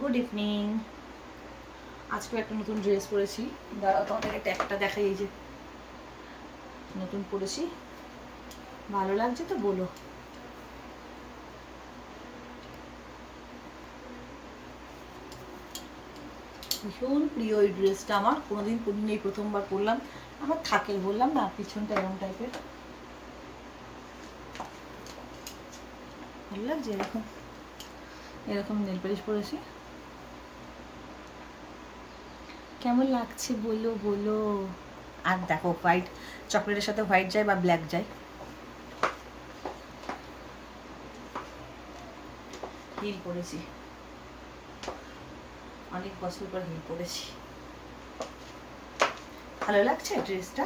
Good evening. আজকে একটা নতুন ড্রেস পরেছি, দাঁড়াও তোমাদেরকে ট্যাগটা দেখাই। এই যে নতুন পরেছি, ভালো লাগছে তো বলো। ভীষণ প্রিয় এই ড্রেসটা, আমার কোনোদিন পরিনি, এই প্রথমবার পরলাম। আমার থাকে, বললাম না, পিছনটা এরকম টাইপের, ভালো লাগছে। এরকম এরকম নেল পালিশ পরেছি, কেমন লাগছে বলো বলো। আর দেখো, হোয়াইট চকলেটের সাথে হোয়াইট যায় বা ব্ল্যাক যায়। হিল পরেছি, অনেক বছর পর হিল পরেছি, ভালো লাগছে ড্রেসটা।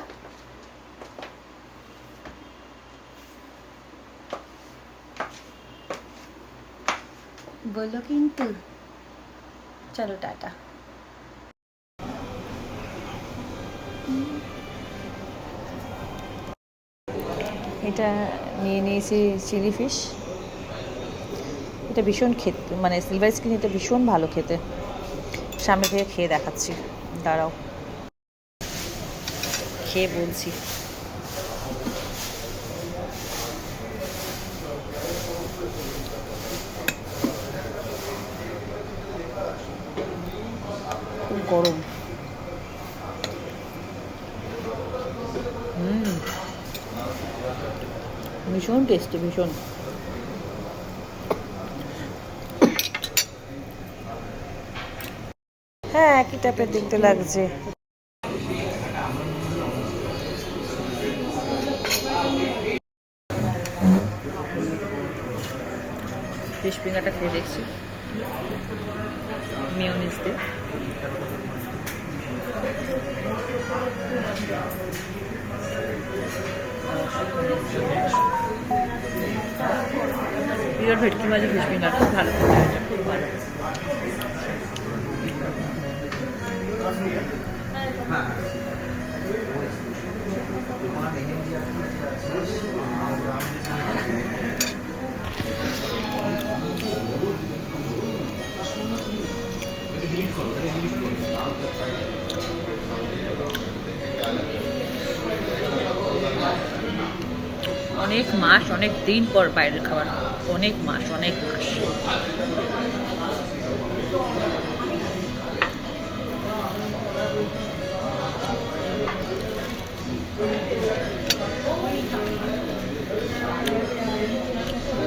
বলো কিন্তু। চলো টাটা। এটা নিয়ে নিয়েছি চিলি ফিশ। এটা ভীষণ খেতে, মানে সিলভার স্ক্রিন, এটা ভীষণ ভালো খেতে। সামনে থেকে খেয়ে দেখাচ্ছি, দাঁড়াও, খেয়ে বলছি। খুব গরম। ভীষণ টেস্টি, ভীষণ। হ্যাঁ, একই টাইপের দেখতে লাগছে। ফিশ ফিঙ্গারটা খেয়ে দেখছি মেয়োনিজ দিয়ে। পিওর ভেটকি মাছের ফিশ ফিঙ্গার খুব ভালো, খুব ভালো। অনেক মাস, অনেক দিন পর বাইরের খাবার, অনেক মাস, অনেক মাস।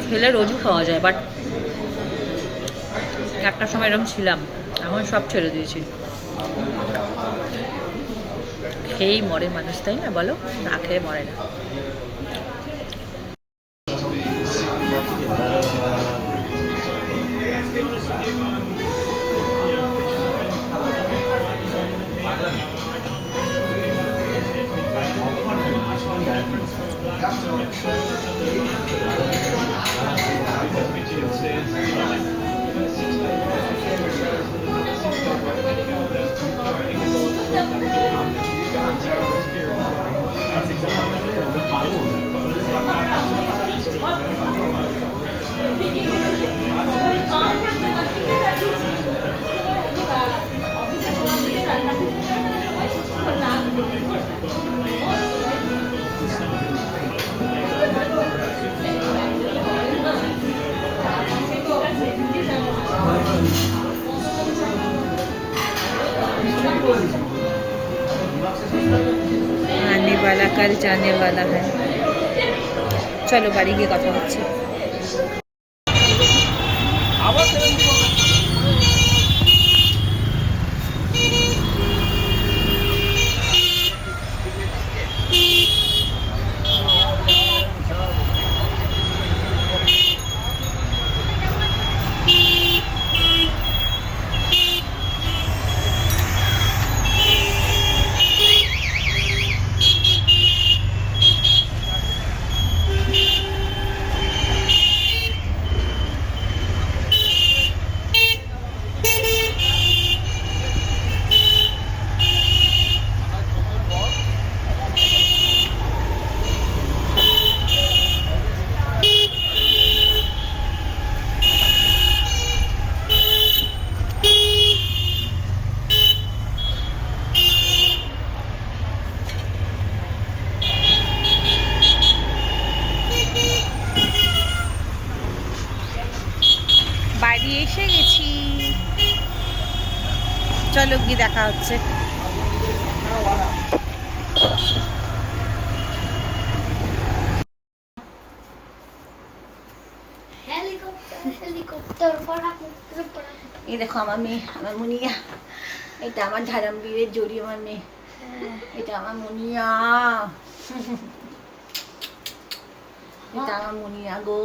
খেলে রোজই খাওয়া যায়, বাট একটা সময় এরকম ছিলাম, এখন সব ছেড়ে দিয়েছি। খেয়েই মরে মানুষ, তাই না বলো? না খেয়ে মরে না। आने वाला कल जाने वाला है। चलो बाड़ी गিয়ে কথা হচ্ছে। বাড়ি এসে গেছি, চলো গিয়ে দেখা হচ্ছে। এই দেখো আমার মেয়ে, আমার মুনিয়া, এটা আমার ধারামবীরের জড়ি, আমার মেয়ে, এটা আমার মুনিয়া, এটা আমার মুনিয়া গো,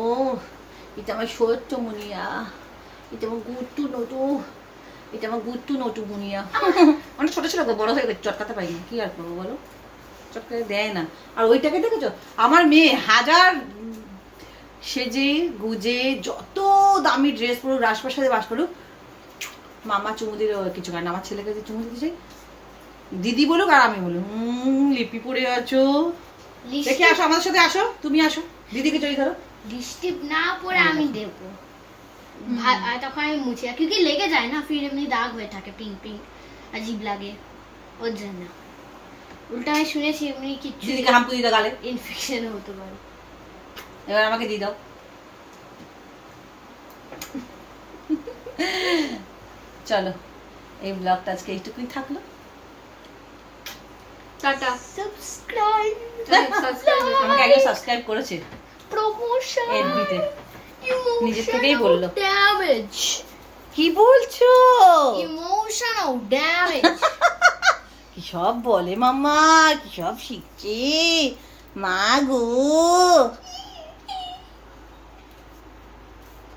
এটা আমার ছোট্ট মুনিয়া, এটা আমার গুট্টু নটু, এটা আমার গুট্টু নটু মুনিয়া। অনেক ছোট ছিল গো, বড় হয়ে গেছে, চটকাতে পারিনি, কি আর করবো বলো, চটকাতে দেয় না। আর ওইটাকে দেখেছো, আমার মেয়ে হাজার সেজে গুজে যত দামি ড্রেস পরুক, রাজপ্রাসাদে বাস করুক, মামা চুমু দিলে কিছু করে না। আমার ছেলেকে যে চুমু দিতে চাই, দিদি বলুক আর আমি বলুক, লিপি পরে আছো, দেখে আসো, আমাদের সাথে আসো, তুমি আসো, দিদিকে জড়িয়ে ধরো। লিপস্টিক না পরে আমি দেবো, তখন আমি মুছি, क्योंकि লেগে যায় না, ফির এমনি দাগ হয়ে থাকে, পিঙ্ক পিঙ্ক अजीब লাগে, ওর জন্য। উল্টা আমি শুনেছি এমনি কিছু দিদিকে হাম্পু দিতে গালে ইনফেকশন হতে পারে। এবার আমাকে দিয়ে দাও। চলো, এই ব্লগটা আজকে এইটুকুই থাকলো। টাটা, সাবস্ক্রাইব, আমাকে একজন সাবস্ক্রাইব করেছে প্রমোশন, এফবিতে, নিজের থেকেই বললো। ড্যামেজ, কি বলছো? Emotional damage. কি সব বলে মাম্মা, কি সব শিখছে মা গো।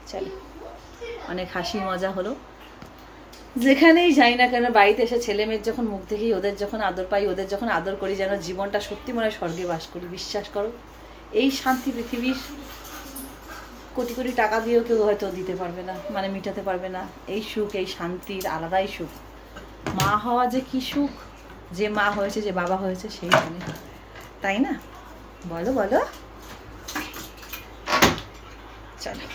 চলো, অনেক হাসি মজা হলো। যেখানেই যাই না কেন, বাড়িতে এসে ছেলে মেয়ের যখন মুখ দেখি, ওদের যখন আদর পাই, ওদের যখন আদর করি, যেন জীবনটা সত্যি মনে হয় স্বর্গে বাস করি। বিশ্বাস করো, এই শান্তি পৃথিবীর কোটি কোটি টাকা দিয়েও কেউ হয়তো দিতে পারবে না, মানে মিটাতে পারবে না। এই সুখ, এই শান্তির আলাদাই সুখ। মা হওয়া যে কি সুখ, যে মা হয়েছে, যে বাবা হয়েছে, সেই জানে, তাই না? বলো বলো, চলো।